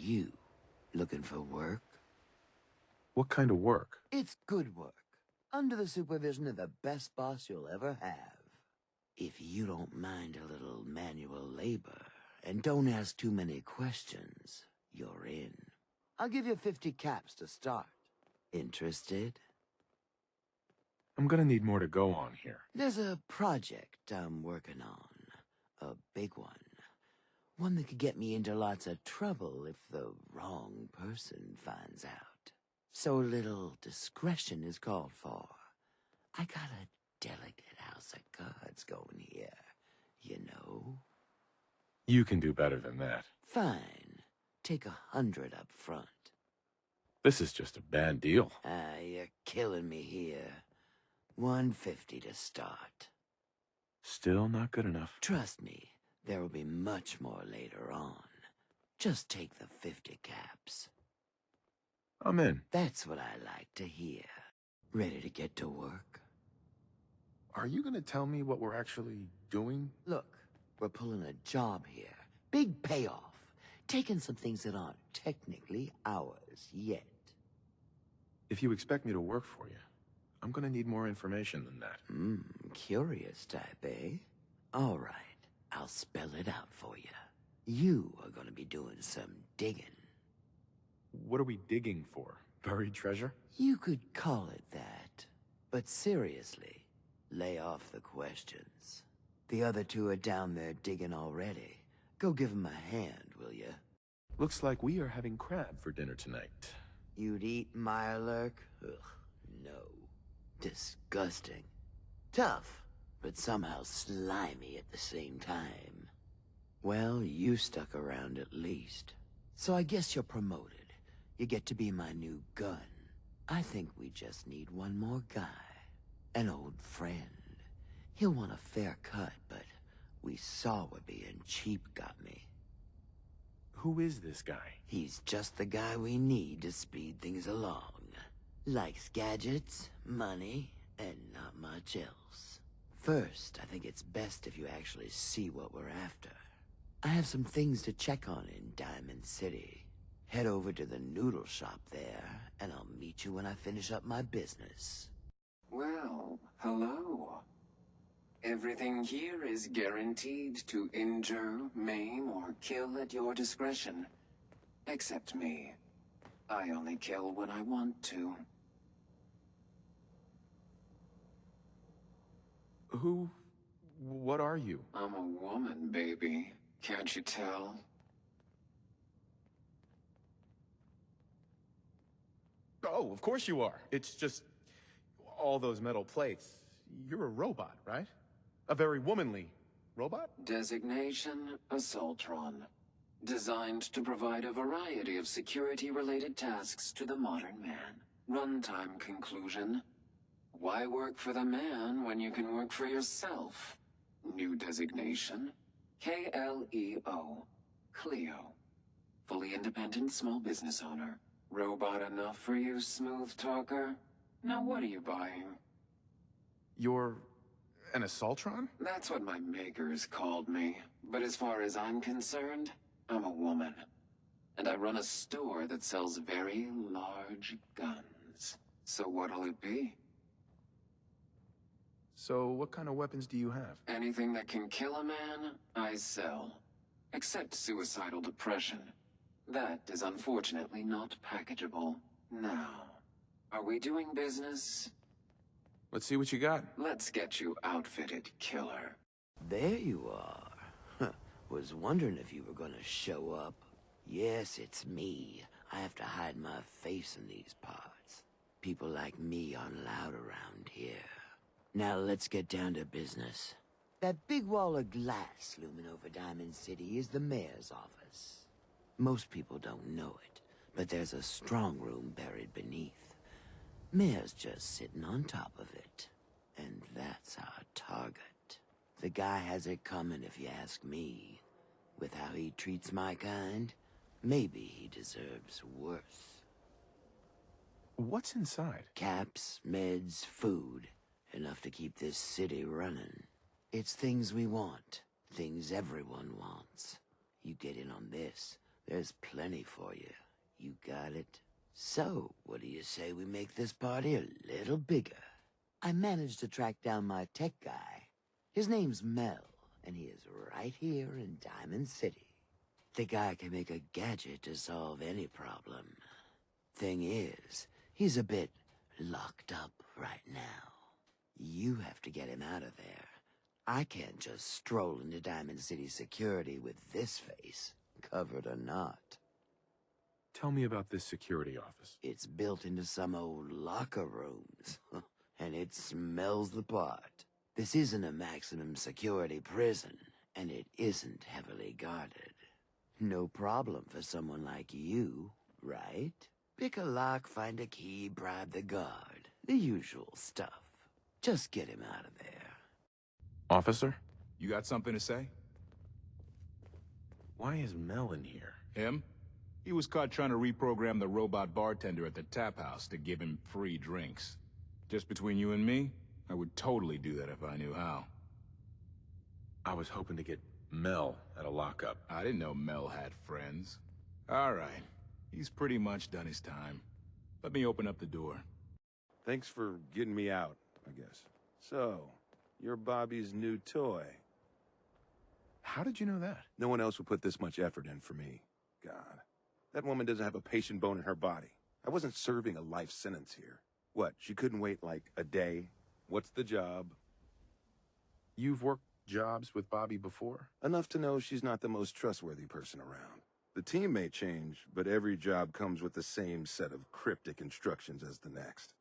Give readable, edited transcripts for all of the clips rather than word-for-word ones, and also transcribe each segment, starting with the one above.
you. Looking for work? What kind of work? It's good work. Under the supervision of the best boss you'll ever have. If you don't mind a little manual labor, and don't ask too many questions, you're in. I'll give you 50 caps to start. Interested? I'm gonna need more to go on here. There's a project I'm working on. A big one. One that could get me into lots of trouble if the wrong person finds out. So a little discretion is called for. I got a delicate house of cards going here, you know. You can do better than that. Fine. Take 100 up front. This is just a bad deal. You're killing me here. 150 to start. Still not good enough. Trust me, there will be much more later on. Just take the 50 caps. I'm in. That's what I like to hear. Ready to get to work? Are you gonna tell me what we're actually doing? Look, we're pulling a job here. Big payoff. Taking some things that aren't technically ours yet. If you expect me to work for you, I'm gonna need more information than that. Curious type, eh? All right, I'll spell it out for you. You are gonna be doing some digging. What are we digging for? Buried treasure? You could call it that. But seriously, lay off the questions. The other two are down there digging already. Go give them a hand, will you? Looks like we are having crab for dinner tonight. You'd eat Mirelurk? Ugh, no. Disgusting. Tough, but somehow slimy at the same time. Well, you stuck around at least. So I guess you're promoted. You get to be my new gun. I think we just need one more guy. An old friend. He'll want a fair cut, but we saw what being cheap got me. Who is this guy? He's just the guy we need to speed things along. Likes gadgets, money, and not much else. First, I think it's best if you actually see what we're after. I have some things to check on in Diamond City. Head over to the noodle shop there, and I'll meet you when I finish up my business. Well, hello. Everything here is guaranteed to injure, maim, or kill at your discretion. Except me. I only kill when I want to. What are you? I'm a woman, baby. Can't you tell? Oh, of course you are. It's just all those metal plates. You're a robot, right? A very womanly robot? Designation, Assaultron. Designed to provide a variety of security-related tasks to the modern man. Runtime conclusion. Why work for the man when you can work for yourself? New designation. KLEO. Cleo. Fully independent small business owner. Robot enough for you, smooth talker? Now what are you buying? You're an Assaultron? That's what my makers called me. But as far as I'm concerned, I'm a woman. And I run a store that sells very large guns. So what'll it be? So what kind of weapons do you have? Anything that can kill a man, I sell. Except suicidal depression. That is unfortunately not packageable. Now, are we doing business? Let's see what you got. Let's get you outfitted, killer. There you are. Huh. Was wondering if you were gonna show up. Yes, it's me. I have to hide my face in these parts. People like me aren't allowed around here. Now let's get down to business. That big wall of glass looming over Diamond City is the mayor's office. Most people don't know it, but there's a strong room buried beneath. Mayor's just sitting on top of it. And that's our target. The guy has it coming if you ask me. With how he treats my kind, maybe he deserves worse. What's inside? Caps, meds, food. Enough to keep this city running. It's things we want. Things everyone wants. You get in on this, There's plenty for you. You got it? So, what do you say we make this party a little bigger? I managed to track down my tech guy. His name's Mel, and he is right here in Diamond City. The guy can make a gadget to solve any problem. Thing is, he's a bit locked up right now. You have to get him out of there. I can't just stroll into Diamond City security with this face, covered or not. Tell me about this security office. It's built into some old locker rooms, and it smells the part. This isn't a maximum security prison, and it isn't heavily guarded. No problem for someone like you, right? Pick a lock, find a key, bribe the guard. The usual stuff. Just get him out of there. Officer? You got something to say? Why is Mel in here? Him? He was caught trying to reprogram the robot bartender at the tap house to give him free drinks. Just between you and me, I would totally do that if I knew how. I was hoping to get Mel at a lockup. I didn't know Mel had friends. All right. He's pretty much done his time. Let me open up the door. Thanks for getting me out, I guess. So, you're Bobby's new toy. How did you know that? No one else would put this much effort in for me. God. That woman doesn't have a patient bone in her body. I wasn't serving a life sentence here. What, she couldn't wait like a day? What's the job? You've worked jobs with Bobby before? Enough to know she's not the most trustworthy person around. The team may change, but every job comes with the same set of cryptic instructions as the next.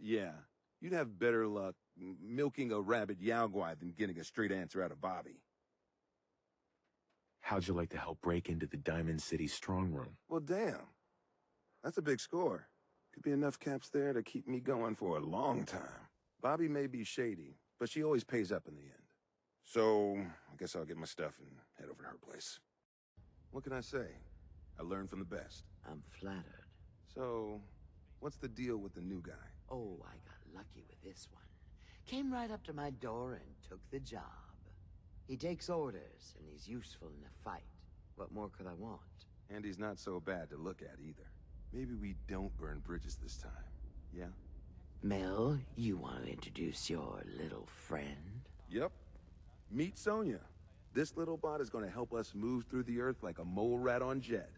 Yeah, you'd have better luck milking a rabid Yaogwai than getting a straight answer out of Bobby. How'd you like to help break into the Diamond City strong room? Well, damn. That's a big score. Could be enough caps there to keep me going for a long time. Bobby may be shady, but she always pays up in the end. So, I guess I'll get my stuff and head over to her place. What can I say? I learned from the best. I'm flattered. So, what's the deal with the new guy? Oh, I got lucky with this one. Came right up to my door and took the job. He takes orders, and he's useful in a fight. What more could I want? And he's not so bad to look at either. Maybe we don't burn bridges this time, yeah? Mel, you want to introduce your little friend? Yep. Meet Sonya. This little bot is going to help us move through the earth like a mole rat on Jed.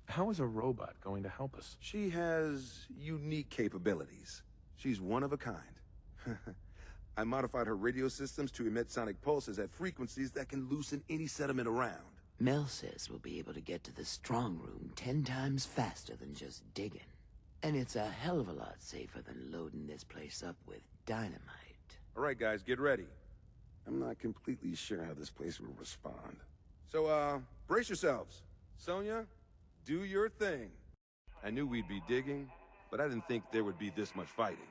How is a robot going to help us? She has unique capabilities. She's one of a kind. I modified her radio systems to emit sonic pulses at frequencies that can loosen any sediment around. Mel says we'll be able to get to the strong room 10 times faster than just digging. And it's a hell of a lot safer than loading this place up with dynamite. All right, guys, get ready. I'm not completely sure how this place will respond. So, brace yourselves. Sonya, do your thing. I knew we'd be digging, but I didn't think there would be this much fighting.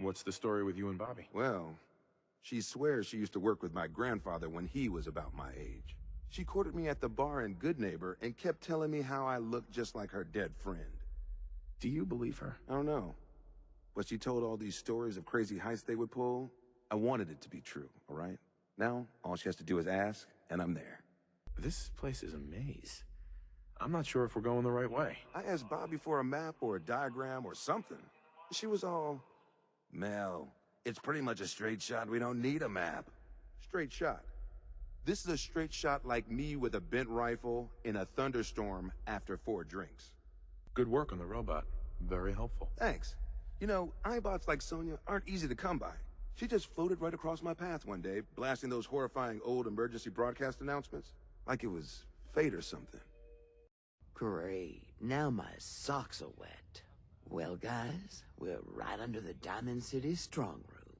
What's the story with you and Bobby? Well, she swears she used to work with my grandfather when he was about my age. She courted me at the bar in Good Neighbor and kept telling me how I looked just like her dead friend. Do you believe her? I don't know. But she told all these stories of crazy heists they would pull. I wanted it to be true, all right? Now, all she has to do is ask, and I'm there. This place is a maze. I'm not sure if we're going the right way. I asked Bobby for a map or a diagram or something. She was all, Mel, it's pretty much a straight shot. We don't need a map. Straight shot. This is a straight shot like me with a bent rifle in a thunderstorm after 4 drinks. Good work on the robot. Very helpful. Thanks. You know, iBots like Sonya aren't easy to come by. She just floated right across my path one day, blasting those horrifying old emergency broadcast announcements. Like it was fate or something. Great. Now my socks are wet. Well, guys, we're right under the Diamond City strong room.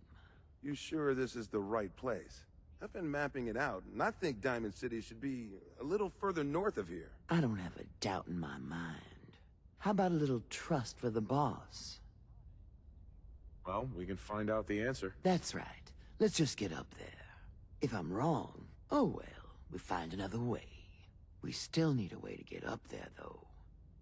You sure this is the right place? I've been mapping it out, and I think Diamond City should be a little further north of here. I don't have a doubt in my mind. How about a little trust for the boss? Well, we can find out the answer. That's right. Let's just get up there. If I'm wrong, oh well, we find another way. We still need a way to get up there, though.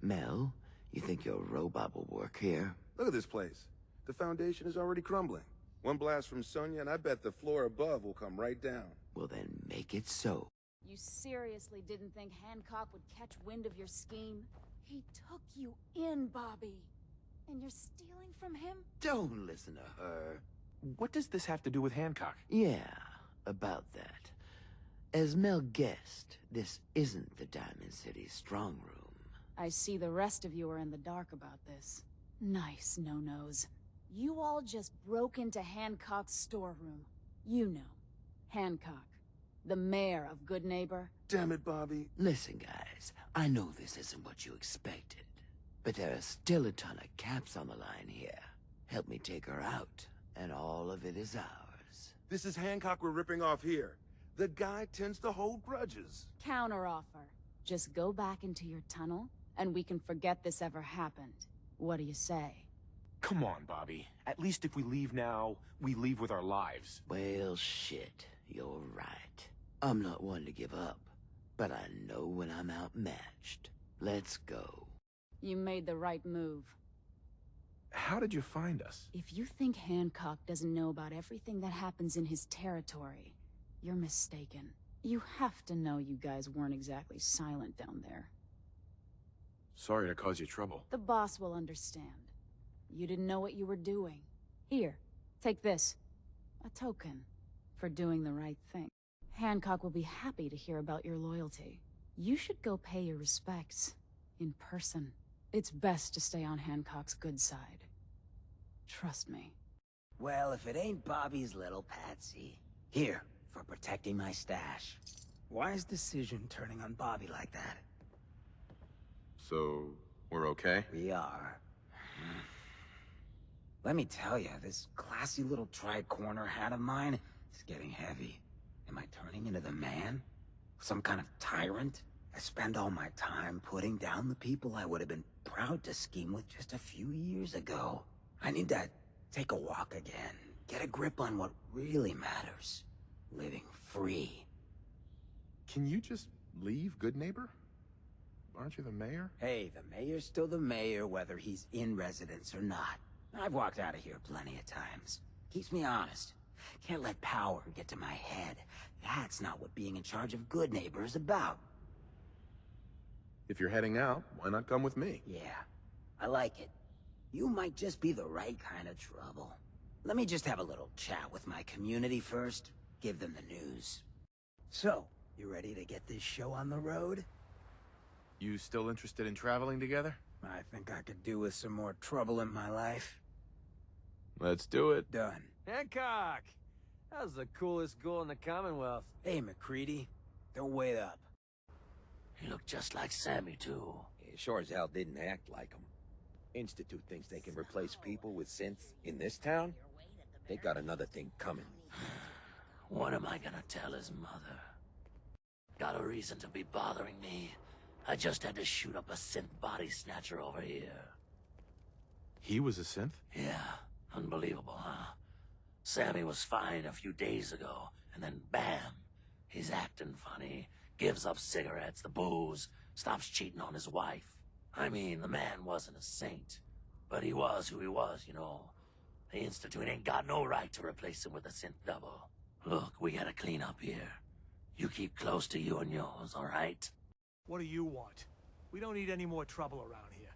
Mel, you think your robot will work here? Look at this place. The foundation is already crumbling. One blast from Sonya, and I bet the floor above will come right down. Well, then make it so. You seriously didn't think Hancock would catch wind of your scheme? He took you in, Bobby. And you're stealing from him? Don't listen to her. What does this have to do with Hancock? Yeah, about that. As Mel guessed, this isn't the Diamond City strong room. I see the rest of you are in the dark about this. Nice no-nos. You all just broke into Hancock's storeroom. You know, Hancock, the mayor of Good Neighbor. Damn it, Bobby. Listen, guys, I know this isn't what you expected, but there are still a ton of caps on the line here. Help me take her out, and all of it is ours. This is Hancock we're ripping off here. The guy tends to hold grudges. Counteroffer. Just go back into your tunnel, and we can forget this ever happened. What do you say? Come on, Bobby. At least if we leave now, we leave with our lives. Well, shit, you're right. I'm not one to give up, but I know when I'm outmatched. Let's go. You made the right move. How did you find us? If you think Hancock doesn't know about everything that happens in his territory, you're mistaken. You have to know you guys weren't exactly silent down there. Sorry to cause you trouble. The boss will understand. You didn't know what you were doing. Here, take this. A token for doing the right thing. Hancock will be happy to hear about your loyalty. You should go pay your respects in person. It's best to stay on Hancock's good side. Trust me. Well, if it ain't Bobby's little patsy. Here, for protecting my stash. Why is Decision turning on Bobby like that? So, we're okay? We are. Let me tell you, this classy little tri-corner hat of mine is getting heavy. Am I turning into the man? Some kind of tyrant? I spend all my time putting down the people I would have been proud to scheme with just a few years ago. I need to take a walk again. Get a grip on what really matters. Living free. Can you just leave, Good Neighbor? Aren't you the mayor? Hey, the mayor's still the mayor whether he's in residence or not. I've walked out of here plenty of times. Keeps me honest. Can't let power get to my head. That's not what being in charge of Good Neighbor is about. If you're heading out, why not come with me? Yeah, I like it. You might just be the right kind of trouble. Let me just have a little chat with my community first, give them the news. So, you ready to get this show on the road? You still interested in traveling together? I think I could do with some more trouble in my life. Let's do it. Done. Hancock! How's the coolest ghoul in the Commonwealth? Hey, McCready. Don't wait up. He looked just like Sammy, too. He sure as hell didn't act like him. Institute thinks they can replace people with synths in this town? They got another thing coming. What am I gonna tell his mother? Got a reason to be bothering me. I just had to shoot up a synth body snatcher over here. He was a synth? Yeah, unbelievable, huh? Sammy was fine a few days ago, and then bam, he's acting funny, gives up cigarettes, the booze, stops cheating on his wife. I mean, the man wasn't a saint, but he was who he was, you know. The Institute ain't got no right to replace him with a synth double. Look, we gotta clean up here. You keep close to you and yours, all right? What do you want? We don't need any more trouble around here.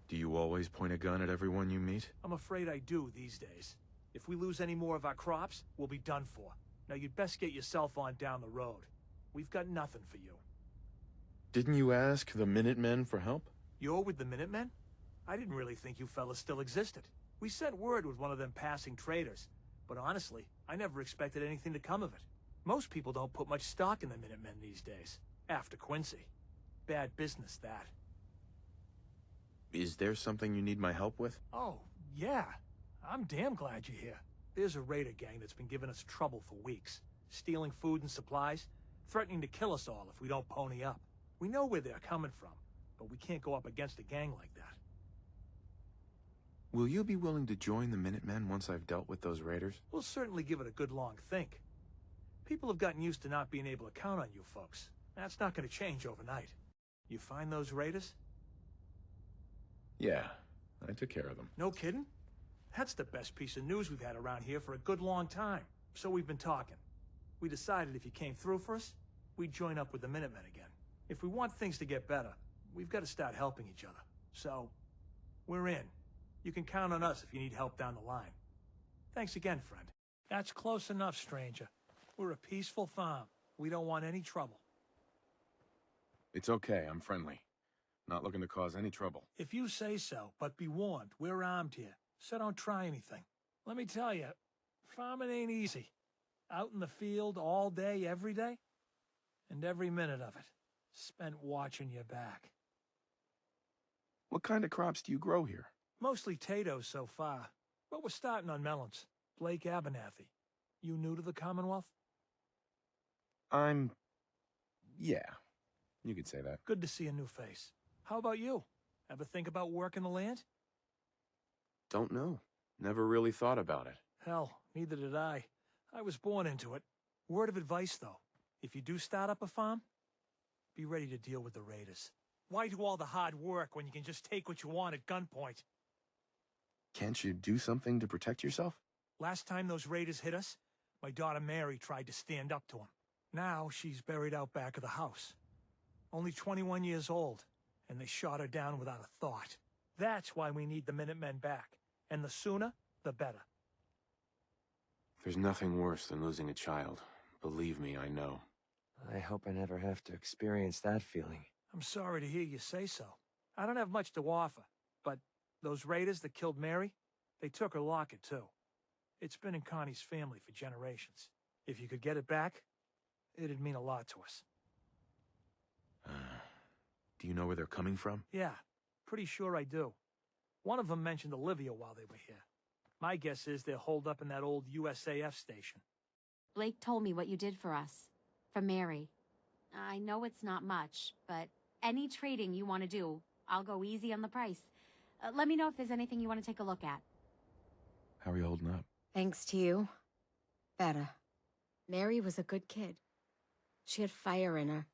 Do you always point a gun at everyone you meet? I'm afraid I do these days. If we lose any more of our crops, we'll be done for. Now you'd best get yourself on down the road. We've got nothing for you. Didn't you ask the Minutemen for help? You're with the Minutemen? I didn't really think you fellas still existed. We sent word with one of them passing traders. But honestly, I never expected anything to come of it. Most people don't put much stock in the Minutemen these days. After Quincy. Bad business, that. Is there something you need my help with? Oh, yeah. I'm damn glad you're here. There's a raider gang that's been giving us trouble for weeks. Stealing food and supplies, threatening to kill us all if we don't pony up. We know where they're coming from, but we can't go up against a gang like that. Will you be willing to join the Minutemen once I've dealt with those raiders? We'll certainly give it a good long think. People have gotten used to not being able to count on you folks. That's not going to change overnight. You find those raiders? Yeah, I took care of them. No kidding? That's the best piece of news we've had around here for a good long time. So we've been talking. We decided if you came through for us, we'd join up with the Minutemen again. If we want things to get better, we've got to start helping each other. So, we're in. You can count on us if you need help down the line. Thanks again, friend. That's close enough, stranger. We're a peaceful farm. We don't want any trouble. It's okay, I'm friendly. Not looking to cause any trouble. If you say so, but be warned, we're armed here, so don't try anything. Let me tell you, farming ain't easy. Out in the field all day, every day, and every minute of it spent watching your back. What kind of crops do you grow here? Mostly potatoes so far, but we're starting on melons. Blake Abernathy. You new to the Commonwealth? Yeah, you could say that. Good to see a new face. How about you? Ever think about working the land? Don't know. Never really thought about it. Hell, neither did I. I was born into it. Word of advice, though. If you do start up a farm, be ready to deal with the raiders. Why do all the hard work when you can just take what you want at gunpoint? Can't you do something to protect yourself? Last time those raiders hit us, my daughter Mary tried to stand up to them. Now she's buried out back of the house. Only 21 years old, and they shot her down without a thought. That's why we need the Minutemen back. And the sooner, the better. There's nothing worse than losing a child. Believe me, I know. I hope I never have to experience that feeling. I'm sorry to hear you say so. I don't have much to offer, but those raiders that killed Mary, they took her locket too. It's been in Connie's family for generations. If you could get it back, it'd mean a lot to us. Do you know where they're coming from? Yeah, pretty sure I do. One of them mentioned Olivia while they were here. My guess is they're holed up in that old USAF station. Blake told me what you did for us. For Mary. I know it's not much, but any trading you want to do, I'll go easy on the price. Let me know if there's anything you want to take a look at. How are you holding up? Thanks to you. Better. Mary was a good kid. She had fire in her.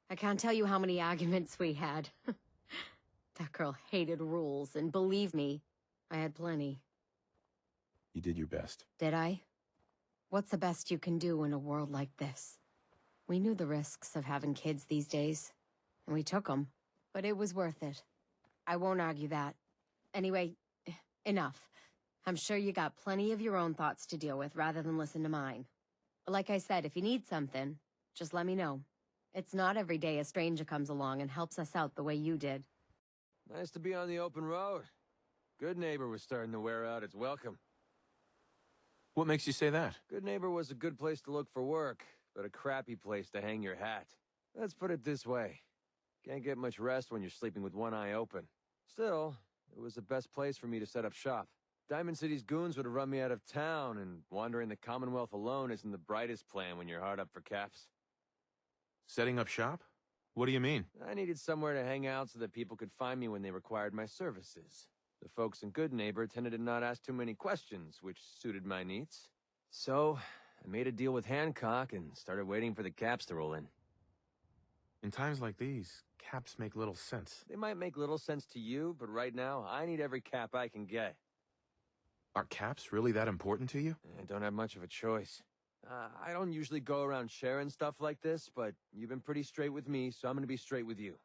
I can't tell you how many arguments we had. That girl hated rules, and believe me, I had plenty. You did your best. Did I? What's the best you can do in a world like this? We knew the risks of having kids these days, and we took them. But it was worth it. I won't argue that. Anyway, enough. I'm sure you got plenty of your own thoughts to deal with rather than listen to mine. But like I said, if you need something, just let me know. It's not every day a stranger comes along and helps us out the way you did. Nice to be on the open road. Good Neighbor was starting to wear out its welcome. What makes you say that? Good Neighbor was a good place to look for work, but a crappy place to hang your hat. Let's put it this way. Can't get much rest when you're sleeping with one eye open. Still, it was the best place for me to set up shop. Diamond City's goons would have run me out of town, and wandering the Commonwealth alone isn't the brightest plan when you're hard up for caps. Setting up shop? What do you mean? I needed somewhere to hang out so that people could find me when they required my services. The folks in Good Neighbor tended to not ask too many questions, which suited my needs. So, I made a deal with Hancock and started waiting for the caps to roll in. In times like these, caps make little sense. They might make little sense to you, but right now, I need every cap I can get. Are caps really that important to you? I don't have much of a choice. I don't usually go around sharing stuff like this, but you've been pretty straight with me, so I'm gonna be straight with you.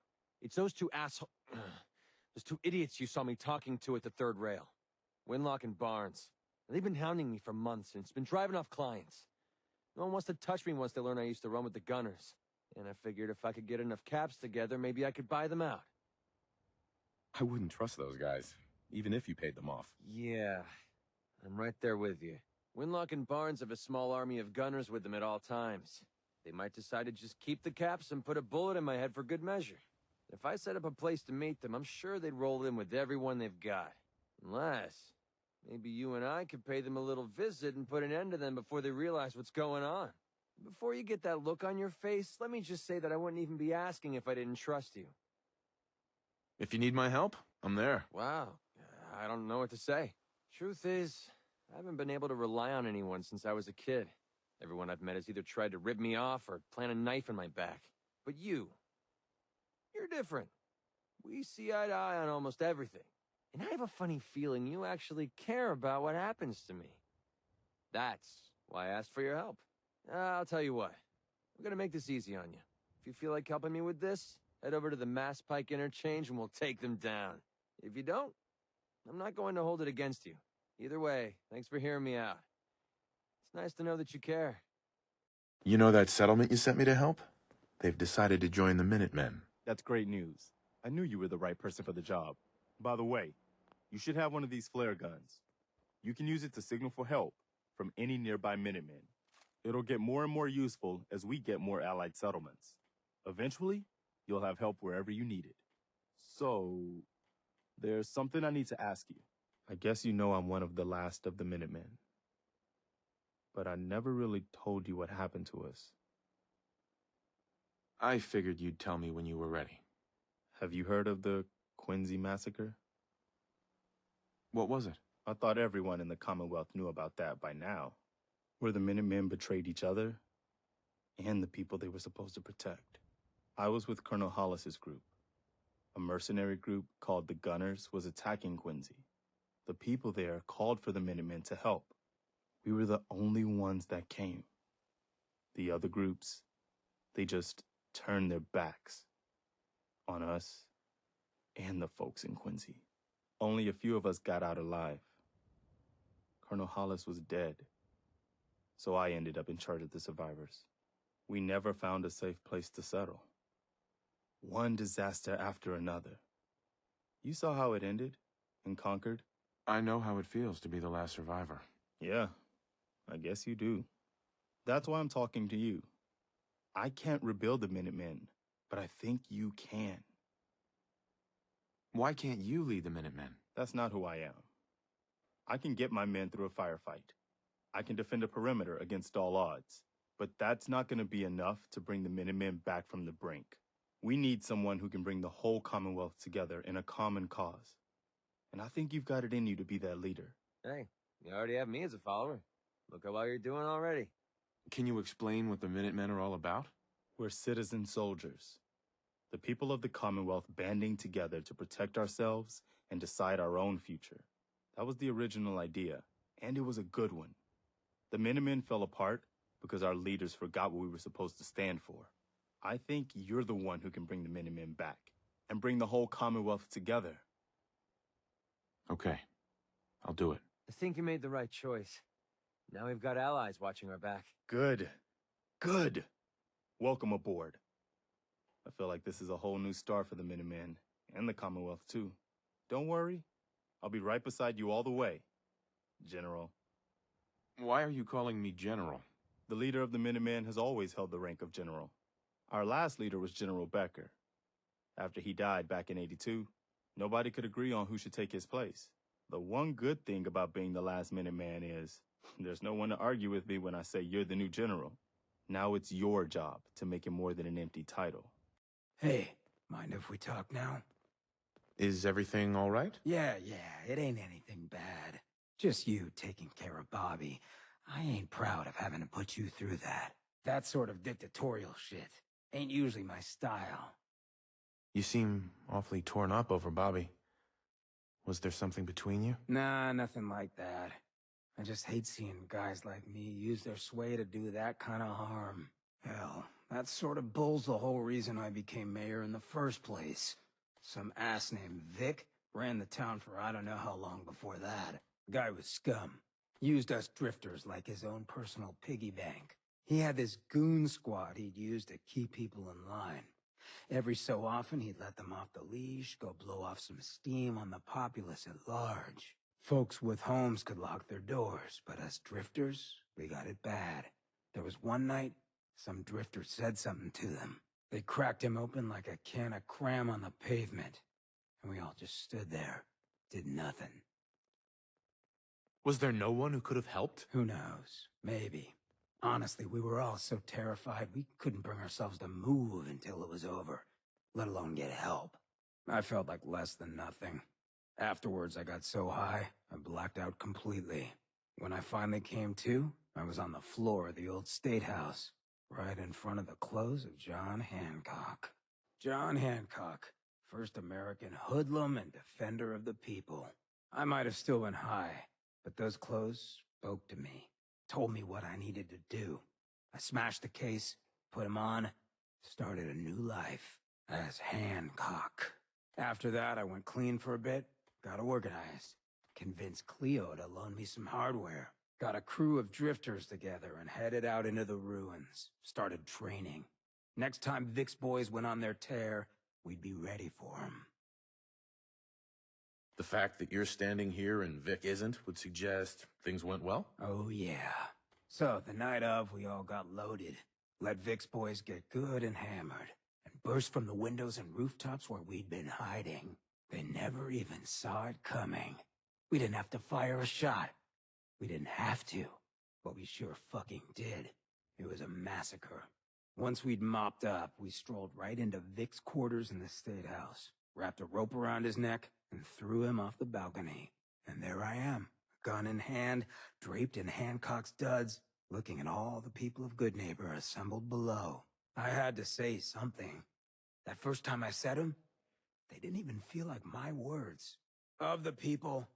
It's those two those two idiots you saw me talking to at the third rail. Winlock and Barnes. They've been hounding me for months, and it's been driving off clients. No one wants to touch me once they learn I used to run with the Gunners. And I figured if I could get enough caps together, maybe I could buy them out. I wouldn't trust those guys, even if you paid them off. Yeah, I'm right there with you. Winlock and Barnes have a small army of gunners with them at all times. They might decide to just keep the caps and put a bullet in my head for good measure. If I set up a place to meet them, I'm sure they'd roll in with everyone they've got. Unless, maybe you and I could pay them a little visit and put an end to them before they realize what's going on. Before you get that look on your face, let me just say that I wouldn't even be asking if I didn't trust you. If you need my help, I'm there. Wow, I don't know what to say. Truth is, I haven't been able to rely on anyone since I was a kid. Everyone I've met has either tried to rip me off or plant a knife in my back. But you're different. We see eye to eye on almost everything. And I have a funny feeling you actually care about what happens to me. That's why I asked for your help. I'll tell you what. I'm gonna make this easy on you. If you feel like helping me with this, head over to the Mass Pike interchange and we'll take them down. If you don't, I'm not going to hold it against you. Either way, thanks for hearing me out. It's nice to know that you care. You know that settlement you sent me to help? They've decided to join the Minutemen. That's great news. I knew you were the right person for the job. By the way, you should have one of these flare guns. You can use it to signal for help from any nearby Minutemen. It'll get more and more useful as we get more allied settlements. Eventually, you'll have help wherever you need it. So, there's something I need to ask you. I guess you know I'm one of the last of the Minutemen. But I never really told you what happened to us. I figured you'd tell me when you were ready. Have you heard of the Quincy Massacre? What was it? I thought everyone in the Commonwealth knew about that by now. Where the Minutemen betrayed each other and the people they were supposed to protect. I was with Colonel Hollis's group. A mercenary group called the Gunners was attacking Quincy. The people there called for the Minutemen to help. We were the only ones that came. The other groups, they just turned their backs on us and the folks in Quincy. Only a few of us got out alive. Colonel Hollis was dead, so I ended up in charge of the survivors. We never found a safe place to settle. One disaster after another. You saw how it ended in Concord? I know how it feels to be the last survivor. Yeah, I guess you do. That's why I'm talking to you. I can't rebuild the Minutemen, but I think you can. Why can't you lead the Minutemen? That's not who I am. I can get my men through a firefight. I can defend a perimeter against all odds. But that's not going to be enough to bring the Minutemen back from the brink. We need someone who can bring the whole Commonwealth together in a common cause. And I think you've got it in you to be that leader. Hey, you already have me as a follower. Look how well you're doing already. Can you explain what the Minutemen are all about? We're citizen soldiers. The people of the Commonwealth banding together to protect ourselves and decide our own future. That was the original idea, and it was a good one. The Minutemen fell apart because our leaders forgot what we were supposed to stand for. I think you're the one who can bring the Minutemen back and bring the whole Commonwealth together. Okay, I'll do it. I think you made the right choice. Now we've got allies watching our back. Good. Good. Welcome aboard. I feel like this is a whole new start for the Minutemen and the Commonwealth too. Don't worry. I'll be right beside you all the way, General. Why are you calling me General? The leader of the Minutemen has always held the rank of General. Our last leader was General Becker. After he died back in '82, nobody could agree on who should take his place. The one good thing about being the last Minuteman is there's no one to argue with me when I say you're the new general. Now it's your job to make it more than an empty title. Hey, mind if we talk now? Is everything all right? Yeah, it ain't anything bad. Just you taking care of Bobby. I ain't proud of having to put you through that. That sort of dictatorial shit ain't usually my style. You seem awfully torn up over Bobby. Was there something between you? Nah, nothing like that. I just hate seeing guys like me use their sway to do that kind of harm. Hell, that sort of bull's the whole reason I became mayor in the first place. Some ass named Vic ran the town for I don't know how long before that. Guy was scum. Used us drifters like his own personal piggy bank. He had this goon squad he'd use to keep people in line. Every so often he'd let them off the leash, go blow off some steam on the populace at large. Folks with homes could lock their doors, but us drifters, we got it bad. There was one night, some drifter said something to them. They cracked him open like a can of cram on the pavement. And we all just stood there, did nothing. Was there no one who could have helped? Who knows? Maybe. Honestly, we were all so terrified we couldn't bring ourselves to move until it was over, let alone get help. I felt like less than nothing. Afterwards, I got so high, I blacked out completely. When I finally came to, I was on the floor of the old State House, right in front of the clothes of John Hancock. John Hancock, first American hoodlum and defender of the people. I might have still been high, but those clothes spoke to me, told me what I needed to do. I smashed the case, put him on, started a new life as Hancock. After that, I went clean for a bit, got organized, convinced Cleo to loan me some hardware, got a crew of drifters together and headed out into the ruins, started training. Next time Vic's boys went on their tear, we'd be ready for them. The fact that you're standing here and Vic isn't would suggest things went well? Oh yeah. So, the night of, we all got loaded, let Vic's boys get good and hammered, and burst from the windows and rooftops where we'd been hiding. They never even saw it coming. We didn't have to fire a shot. We didn't have to, but we sure fucking did. It was a massacre. Once we'd mopped up, we strolled right into Vic's quarters in the State House, wrapped a rope around his neck, and threw him off the balcony. And there I am, gun in hand, draped in Hancock's duds, looking at all the people of Goodneighbor assembled below. I had to say something. That first time I said them, they didn't even feel like my words. Of the people,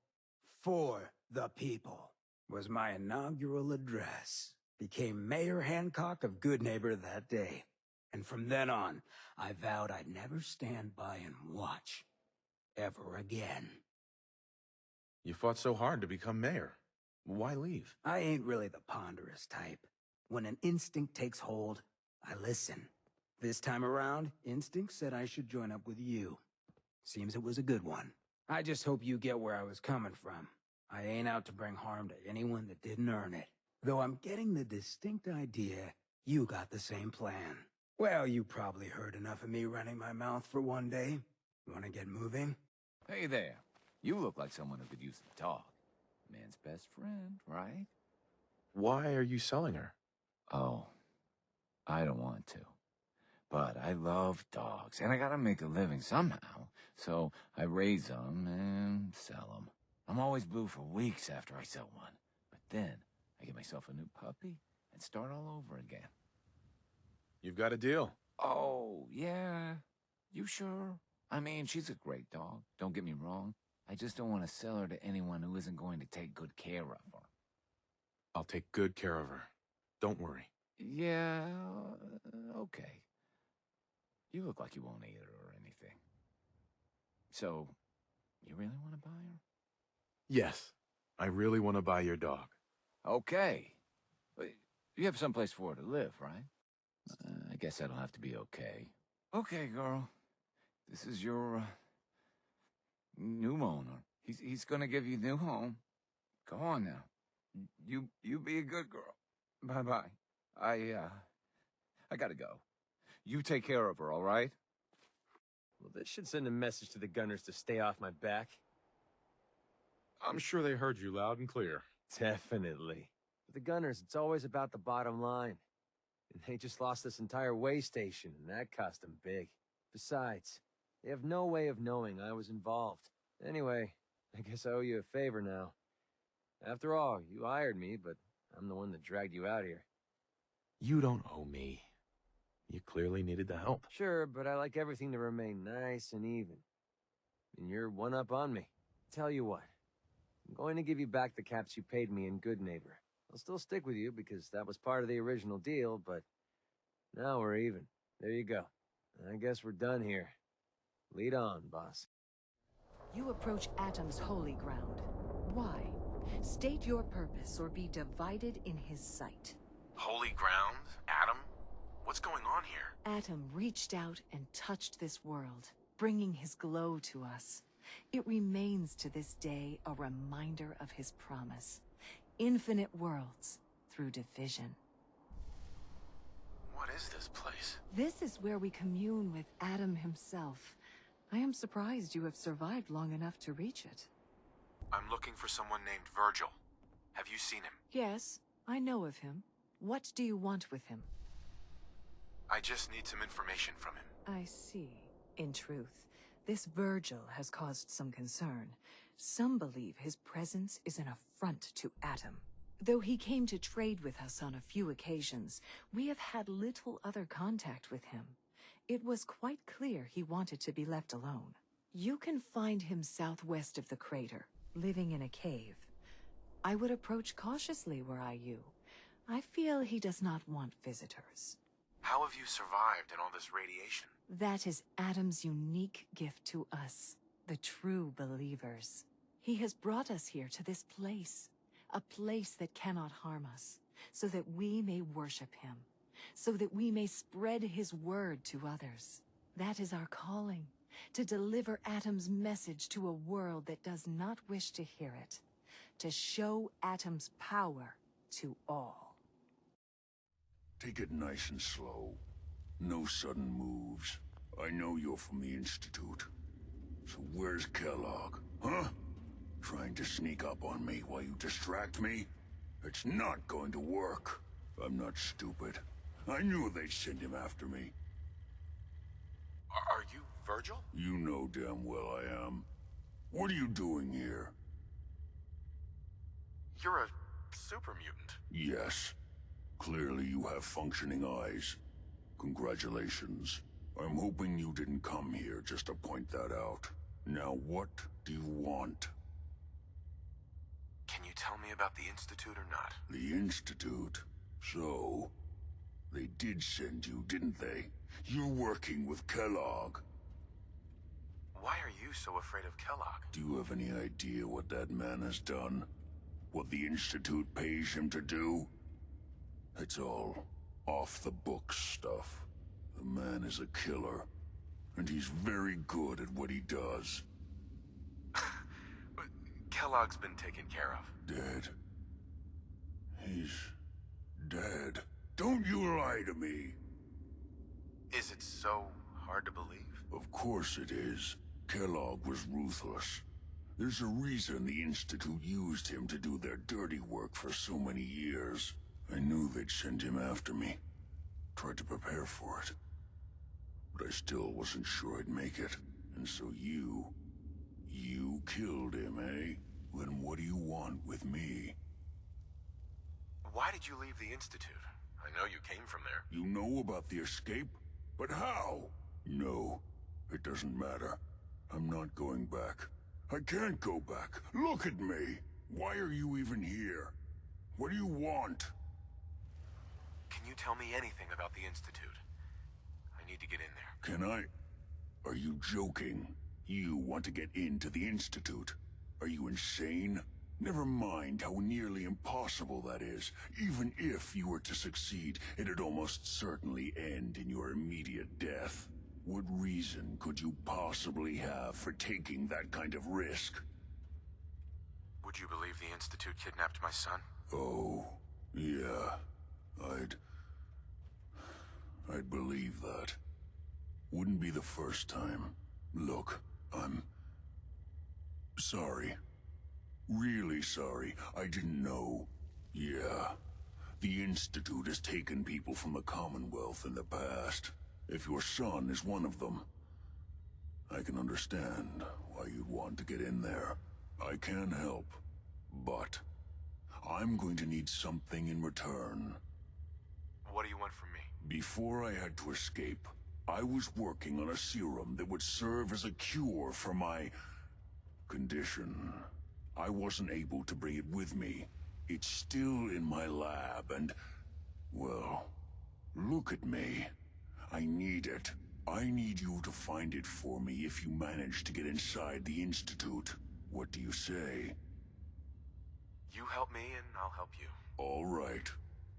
for the people, was my inaugural address. Became Mayor Hancock of Goodneighbor that day. And from then on, I vowed I'd never stand by and watch. Ever again. You fought so hard to become mayor. Why leave? I ain't really the ponderous type. When an instinct takes hold, I listen. This time around, instinct said I should join up with you. Seems it was a good one. I just hope you get where I was coming from. I ain't out to bring harm to anyone that didn't earn it. Though I'm getting the distinct idea you got the same plan. Well, you probably heard enough of me running my mouth for one day. Wanna get moving? Hey there. You look like someone who could use a dog. Man's best friend, right? Why are you selling her? Oh, I don't want to. But I love dogs, and I gotta make a living somehow. So I raise them and sell them. I'm always blue for weeks after I sell one. But then I get myself a new puppy and start all over again. You've got a deal. Oh, yeah? You sure? I mean, she's a great dog, don't get me wrong. I just don't want to sell her to anyone who isn't going to take good care of her. I'll take good care of her. Don't worry. Yeah, okay. You look like you won't eat her or anything. So, you really want to buy her? Yes, I really want to buy your dog. Okay. You have someplace for her to live, right? I guess that'll have to be okay. Okay, girl. This is your, new owner. He's gonna give you a new home. Go on now. You be a good girl. Bye-bye. I gotta go. You take care of her, all right? Well, this should send a message to the Gunners to stay off my back. I'm sure they heard you loud and clear. Definitely. For the Gunners, it's always about the bottom line. And they just lost this entire way station, and that cost them big. Besides, they have no way of knowing I was involved. Anyway, I guess I owe you a favor now. After all, you hired me, but I'm the one that dragged you out here. You don't owe me. You clearly needed the help. Sure, but I like everything to remain nice and even. And you're one up on me. Tell you what, I'm going to give you back the caps you paid me in Goodneighbor. I'll still stick with you because that was part of the original deal, but now we're even. There you go. I guess we're done here. Lead on, boss. You approach Atom's holy ground. Why? State your purpose or be divided in his sight. Holy ground? Adam? What's going on here? Atom reached out and touched this world, bringing his glow to us. It remains to this day a reminder of his promise. Infinite worlds through division. What is this place? This is where we commune with Atom himself. I am surprised you have survived long enough to reach it. I'm looking for someone named Virgil. Have you seen him? Yes, I know of him. What do you want with him? I just need some information from him. I see. In truth, this Virgil has caused some concern. Some believe his presence is an affront to Atom. Though he came to trade with us on a few occasions, we have had little other contact with him. It was quite clear he wanted to be left alone. You can find him southwest of the crater, living in a cave. I would approach cautiously were I you. I feel he does not want visitors. How have you survived in all this radiation? That is Adam's unique gift to us, the true believers. He has brought us here to this place, a place that cannot harm us, so that we may worship him, so that we may spread his word to others. That is our calling, to deliver Adam's message to a world that does not wish to hear it, to show Adam's power to all. Take it nice and slow. No sudden moves. I know you're from the Institute. So where's Kellogg, huh? Trying to sneak up on me while you distract me? It's not going to work. I'm not stupid. I knew they'd send him after me. Are you Virgil? You know damn well I am. What are you doing here? You're a super mutant. Yes. Clearly you have functioning eyes. Congratulations. I'm hoping you didn't come here just to point that out. Now what do you want? Can you tell me about the Institute or not? The Institute? So, they did send you, didn't they? You're working with Kellogg. Why are you so afraid of Kellogg? Do you have any idea what that man has done? What the Institute pays him to do? It's all off-the-books stuff. The man is a killer, and he's very good at what he does. Kellogg's been taken care of. Dead. He's dead. Don't you lie to me! Is it so hard to believe? Of course it is. Kellogg was ruthless. There's a reason the Institute used him to do their dirty work for so many years. I knew they'd send him after me. Tried to prepare for it. But I still wasn't sure I'd make it. And so you killed him, eh? Then what do you want with me? Why did you leave the Institute? I know you came from there. You know about the escape? But how? No, it doesn't matter. I'm not going back. I can't go back. Look at me. Why are you even here? What do you want? Can you tell me anything about the Institute? I need to get in there. Can I? Are you joking? You want to get into the Institute? Are you insane? Never mind how nearly impossible that is. Even if you were to succeed, it'd almost certainly end in your immediate death. What reason could you possibly have for taking that kind of risk? Would you believe the Institute kidnapped my son? Oh, yeah. I'd believe that. Wouldn't be the first time. Look, I'm sorry. Really sorry. I didn't know. Yeah. The Institute has taken people from the Commonwealth in the past. If your son is one of them, I can understand why you'd want to get in there. I can help, but I'm going to need something in return. What do you want from me? Before I had to escape, I was working on a serum that would serve as a cure for my condition. I wasn't able to bring it with me. It's still in my lab and, well, look at me. I need it. I need you to find it for me if you manage to get inside the Institute. What do you say? You help me and I'll help you. All right.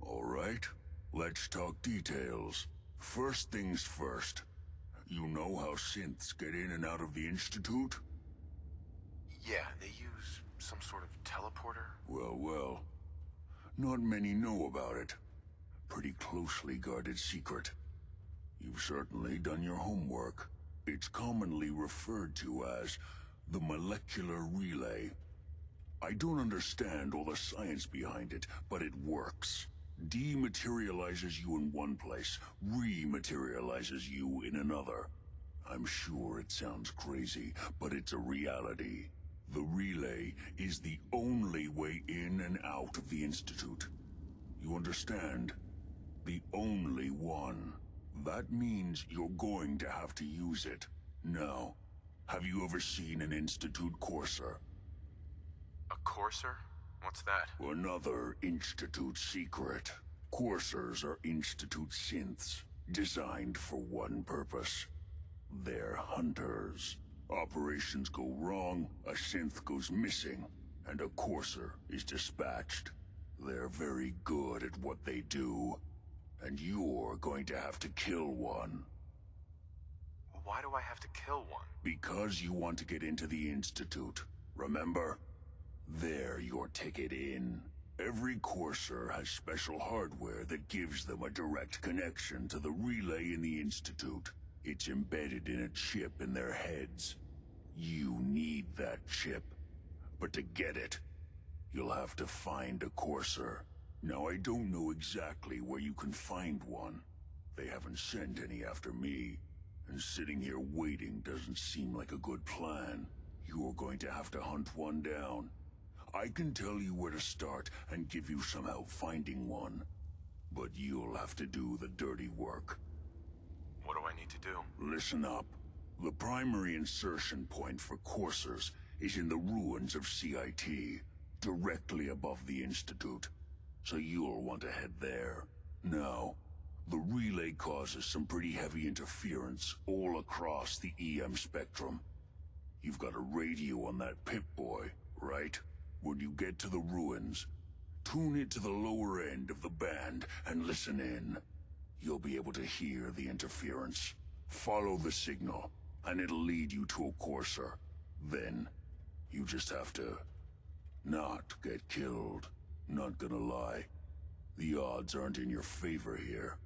All right. Let's talk details. First things first. You know how synths get in and out of the Institute? Yeah, they use some sort of teleporter. Well. Not many know about it. Pretty closely guarded secret. You've certainly done your homework. It's commonly referred to as the molecular relay. I don't understand all the science behind it, but it works. Dematerializes you in one place, rematerializes you in another. I'm sure it sounds crazy, but it's a reality. The relay is the only way in and out of the Institute. You understand? The only one. That means you're going to have to use it. Now, have you ever seen an Institute Courser? A Courser? What's that? Another Institute secret. Coursers are Institute synths. designed for one purpose. They're hunters. Operations go wrong, a synth goes missing, and a courser is dispatched. They're very good at what they do, and you're going to have to kill one. Why do I have to kill one? Because you want to get into the Institute, remember? They're your ticket in. Every courser has special hardware that gives them a direct connection to the relay in the Institute. It's embedded in a chip in their heads. You need that chip. But to get it, you'll have to find a courser. Now, I don't know exactly where you can find one. They haven't sent any after me. And sitting here waiting doesn't seem like a good plan. You're going to have to hunt one down. I can tell you where to start and give you some help finding one. But you'll have to do the dirty work. What do I need to do? Listen up. The primary insertion point for coursers is in the ruins of CIT, directly above the Institute. So you'll want to head there. Now, the relay causes some pretty heavy interference all across the EM spectrum. You've got a radio on that Pip-Boy, right? When you get to the ruins, tune it to the lower end of the band and listen in. You'll be able to hear the interference. Follow the signal, and it'll lead you to a courser. Then, you just have to not get killed. Not gonna lie, the odds aren't in your favor here.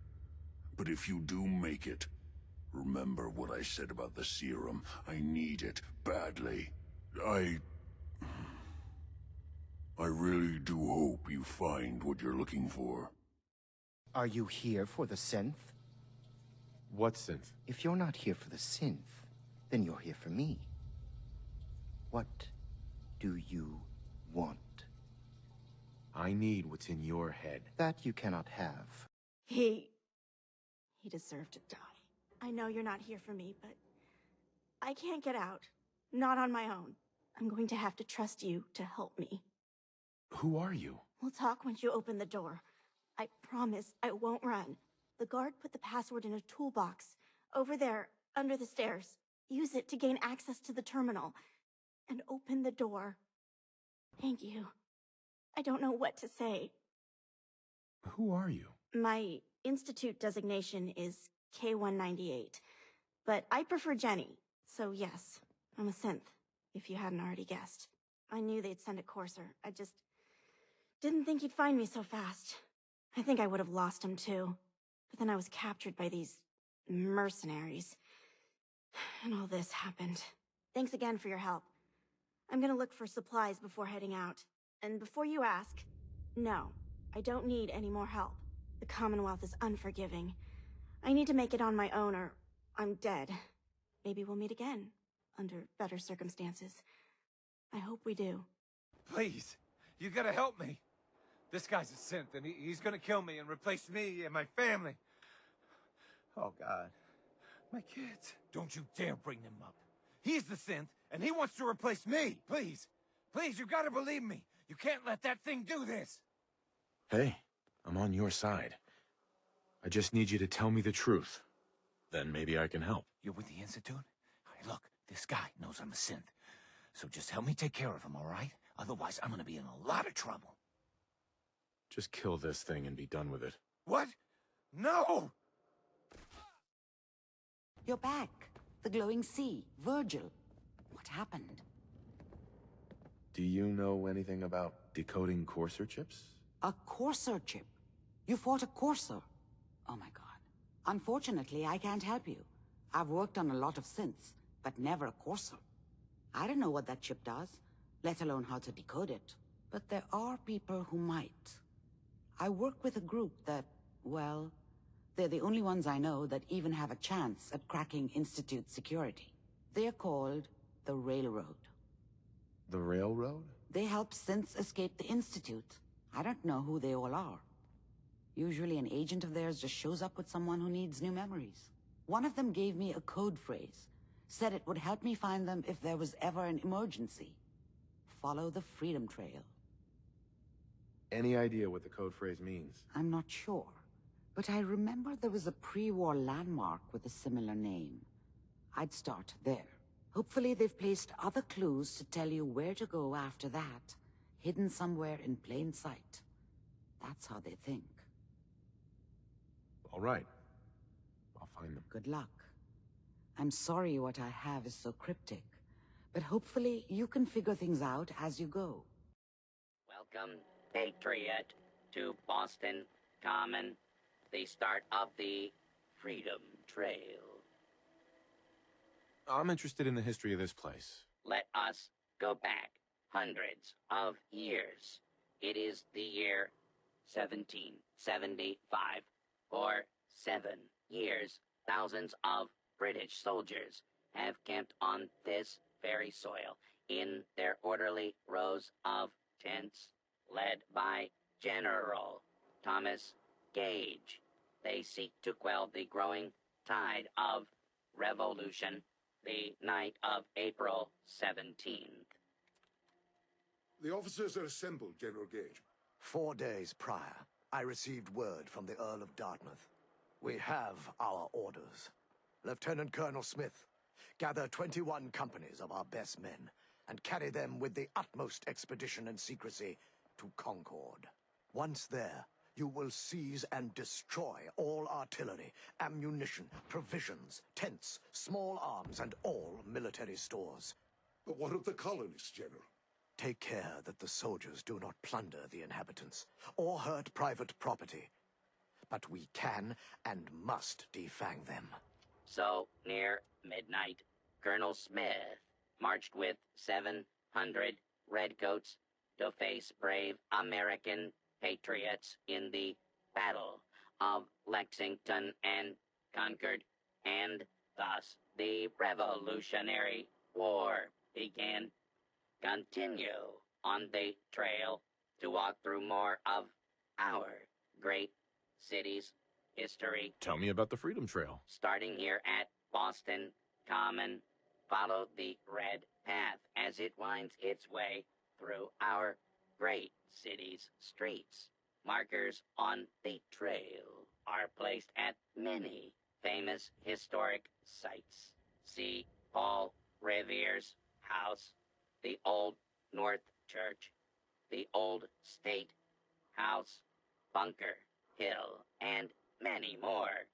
But if you do make it, remember what I said about the serum. I need it badly. I really do hope you find what you're looking for. Are you here for the synth? What synth? If you're not here for the synth, then you're here for me. What do you want? I need what's in your head. That you cannot have. He deserved to die. I know you're not here for me, but I can't get out. Not on my own. I'm going to have to trust you to help me. Who are you? We'll talk once you open the door. I promise I won't run. The guard put the password in a toolbox. Over there, under the stairs. Use it to gain access to the terminal. And open the door. Thank you. I don't know what to say. Who are you? My Institute designation is K-198. But I prefer Jenny. So yes, I'm a synth, if you hadn't already guessed. I knew they'd send a courser. I just didn't think he'd find me so fast. I think I would have lost him too. But then I was captured by these mercenaries. And all this happened. Thanks again for your help. I'm gonna look for supplies before heading out. And before you ask, no, I don't need any more help. The Commonwealth is unforgiving. I need to make it on my own or I'm dead. Maybe we'll meet again, under better circumstances. I hope we do. Please, you gotta help me. This guy's a synth, and he's gonna kill me and replace me and my family. Oh, God. My kids. Don't you dare bring them up. He's the synth, and he wants to replace me. Please. Please, you gotta believe me. You can't let that thing do this. Hey, I'm on your side. I just need you to tell me the truth. Then maybe I can help. You're with the Institute? Hey, look, this guy knows I'm a synth. So just help me take care of him, all right? Otherwise, I'm gonna be in a lot of trouble. Just kill this thing and be done with it. What? No! You're back. The glowing sea. Virgil. What happened? Do you know anything about decoding courser chips? A courser chip. You fought a courser. Oh my god. Unfortunately, I can't help you. I've worked on a lot of synths, but never a courser. I don't know what that chip does, let alone how to decode it. But there are people who might. I work with a group that, well, they're the only ones I know that even have a chance at cracking Institute security. They're called the Railroad. The Railroad? They help synths escape the Institute. I don't know who they all are. Usually an agent of theirs just shows up with someone who needs new memories. One of them gave me a code phrase. Said it would help me find them if there was ever an emergency. Follow the Freedom Trail. Any idea what the code phrase means? I'm not sure. But I remember there was a pre-war landmark with a similar name. I'd start there. Hopefully they've placed other clues to tell you where to go after that, hidden somewhere in plain sight. That's how they think. All right. I'll find them. Good luck. I'm sorry what I have is so cryptic, but hopefully you can figure things out as you go. Welcome, Patriot, to Boston Common, the start of the Freedom Trail. I'm interested in the history of this place. Let us go back hundreds of years. It is the year 1775. For 7 years, thousands of British soldiers have camped on this very soil in their orderly rows of tents, led by General Thomas Gage. They seek to quell the growing tide of revolution the night of April 17th. The officers are assembled, General Gage. 4 days prior, I received word from the Earl of Dartmouth. We have our orders. Lieutenant Colonel Smith, gather 21 companies of our best men and carry them with the utmost expedition and secrecy to Concord. Once there, you will seize and destroy all artillery, ammunition, provisions, tents, small arms, and all military stores. But what of the colonists, General? Take care that the soldiers do not plunder the inhabitants or hurt private property. But we can and must defang them. So, near midnight, Colonel Smith marched with 700 redcoats to face brave American patriots in the Battle of Lexington and Concord, and thus the Revolutionary War began. Continue on the trail to walk through more of our great city's history. Tell me about the Freedom Trail. Starting here at Boston Common, follow the red path as it winds its way through our great city's streets. Markers on the trail are placed at many famous historic sites. See Paul Revere's house, the Old North Church, the Old State House, Bunker Hill, and many more.